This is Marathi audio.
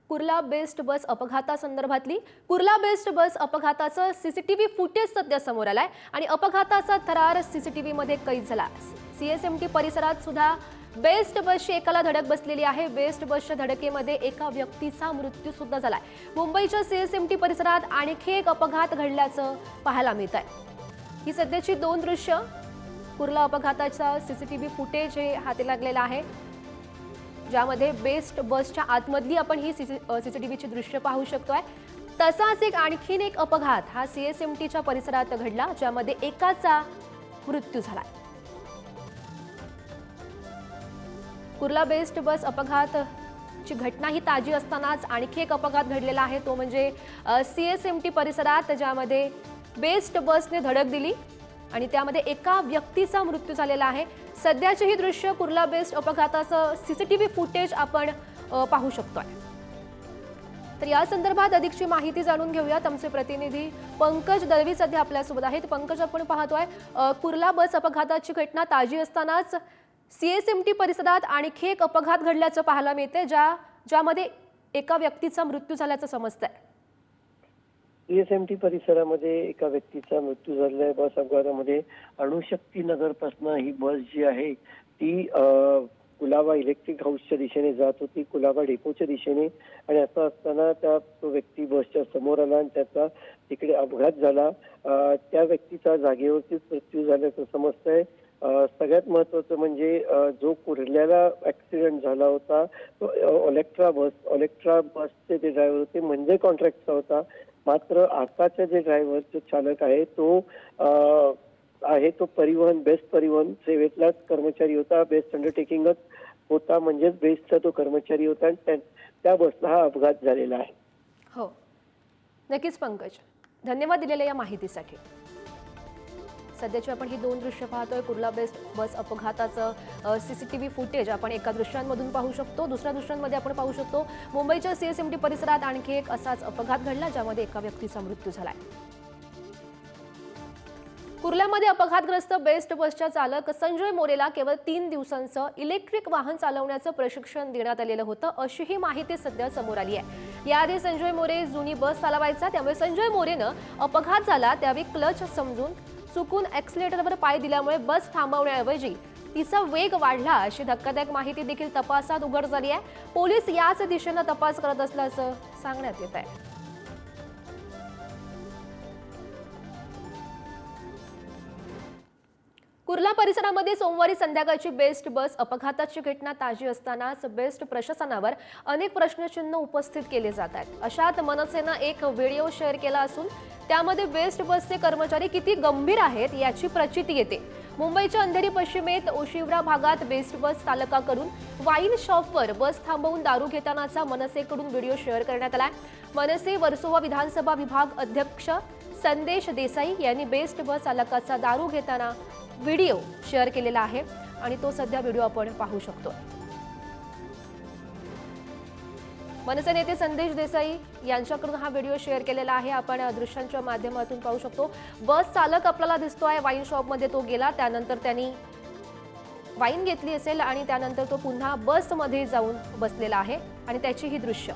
कुर्ला बेस्ट बस अपघातासंदर्भातली कुर्ला बेस्ट बस अपघाताचं सीसीटीव्ही फुटेज सध्या समोर आलाय आणि अपघाताचा थरार सीसीटीव्ही मध्ये कैद झाला। सीएसएमटी परिसरात सुद्धा बेस्ट बसची एकाला धडक बसलेली आहे। बेस्ट बसच्या धडकेमध्ये एका व्यक्तीचा मृत्यू सुद्धा झालाय। मुंबईच्या सीएसएमटी परिसरात आणखी एक अपघात घडल्याचं पाहायला मिळतंय। ही सध्याची दोन दृश्य कुर्ला अपघाताचा सीसीटीव्ही फुटेज हे हाती लागलेला आहे, ज्यामध्ये बेस्ट बसच्या आतमधली आपण ही सीसीटीव्हीची दृश्य पाहू शकतोय। तसाच आणखीन एक अपघात हा सीएसएमटीच्या परिसरात घडला, ज्यामध्ये एकाचा मृत्यू झाला। कुर्ला बेस्ट बस अपघाताची घटना ही ताजी असतानाच आणखी एक अपघात घडलेला आहे, तो म्हणजे सीएसएमटी परिसरात, ज्यामध्ये बेस्ट बसने धडक दिली आणि त्यामध्ये एका व्यक्तीचा मृत्यू झालेला आहे। सध्याचे ही दृश्य कुर्ला बेस्ट अपघाताचं सीसीटीव्ही फुटेज आपण पाहू शकतोय। तर या संदर्भात अधिकची माहिती जाणून घेऊयात। आमचे प्रतिनिधी पंकज दळवी सध्या आपल्यासोबत आहेत। पंकज, आपण पाहतोय कुर्ला बस अपघाताची घटना ताजी असतानाच सीएसएमटी परिसरात आणखी एक अपघात घडल्याचं पाहायला मिळते, ज्यामध्ये एका व्यक्तीचा मृत्यू झाल्याचं समजतंय। सीएसएमटी परिसरामध्ये एका व्यक्तीचा मृत्यू झालेला आहे बस अपघातामध्ये। अणुशक्ती नगरपासून ही बस जी आहे ती कुलाबा इलेक्ट्रिक हाऊसच्या दिशेने जात होती, कुलाबा डेपोच्या दिशेने, आणि असं असताना तो व्यक्ती बसच्या समोर आला आणि त्याचा तिकडे अपघात झाला। त्या व्यक्तीचा जागेवरतीच मृत्यू झाल्याचं समजतंय। सगळ्यात महत्त्वाचं म्हणजे जो कुर्ल्याला ऍक्सिडेंट झाला होता तो ओलेक्ट्रा बसचे जे ड्रायव्हर होते म्हणजे कॉन्ट्रॅक्टचा होता, मात्र आताचा जे ड्रायव्हर जो चालक आहे तो बेस्ट परिवहन सेवेतलाच कर्मचारी होता, बेस्ट अंडरटेकिंगच होता, म्हणजेच बेस्टचा तो कर्मचारी होता आणि त्या बसला हा अपघात झालेला आहे। हो, नक्कीच पंकज, धन्यवाद दिलेल्या या माहितीसाठी। सध्याची आपण ही दोन दृश्य पाहतोय। कुर्ला बेस्ट बस अपघाताचं सीसीटीव्ही फुटेज आपण एका दृश्यांमधून पाहू शकतो, दुसऱ्या दृश्यांमध्ये आपण पाहू शकतो मुंबईच्या सीएसएमटी परिसरात आणखी एक असाच अपघात घडला, ज्यामध्ये एका व्यक्तीचा मृत्यू झालाय। कुर्ल्यामध्ये अपघातग्रस्त बेस्ट बसच्या चालक संजय मोरेला केवळ 3 दिवसांचं इलेक्ट्रिक वाहन चालवण्याचं प्रशिक्षण देण्यात आलेलं होतं, अशी ही माहिती सध्या समोर आली आहे। याआधी संजय मोरे जुनी बस चालवायचा, त्यामुळे संजय मोरेनं अपघात झाला त्यावेळी क्लच समजून चुकून ॲक्सिलेटरवर पाय दिल्यामुळे बस थांबवण्याऐवजी तिचा वेग वाढला, अशी धक्कादायक माहिती देखील तपासात उघड झाली आहे। पोलीस याच दिशेनं तपास करत असल्याचं सांगण्यात येत आहे। कुर्ला परिसरामध्ये सोमवारी संध्याकाळची बेस्ट बस अपघाताची घटना ताजी असतानाच बेस्ट प्रशासनावर अनेक प्रश्नचिन्ह उपस्थित केले जात आहेत। अशात मनसेनं एक व्हिडिओ शेअर केला असून त्यामध्ये बेस्ट बसचे कर्मचारी किती गंभीर आहेत याची प्रचिती येते। मुंबईच्या अंधेरी पश्चिमेत ओशिवरा भागात बेस्ट बस चालकाकडून वाईन शॉपवर बस थांबवून दारू घेतानाचा मनसेकडून व्हिडिओ शेअर करण्यात आलाय। मनसे वर्सोवा विधानसभा विभाग अध्यक्ष संदेश देसाई यांनी बेस्ट बस चालकाचा दारू घेताना व्हिडिओ शेअर केलेला आहे आणि तो सध्या व्हिडिओ आपण पाहू शकतो। मनसे नेते संदेश देसाई यांच्याकडून हा व्हिडिओ शेअर केलेला आहे, आपण दृश्यांच्या माध्यमातून पाहू शकतो। बस चालक आपल्याला दिसतोय, वाईन शॉपमध्ये तो गेला, त्यानंतर त्यांनी वाईन घेतली असेल आणि त्यानंतर तो पुन्हा बसमध्ये जाऊन बसलेला आहे आणि त्याची ही दृश्य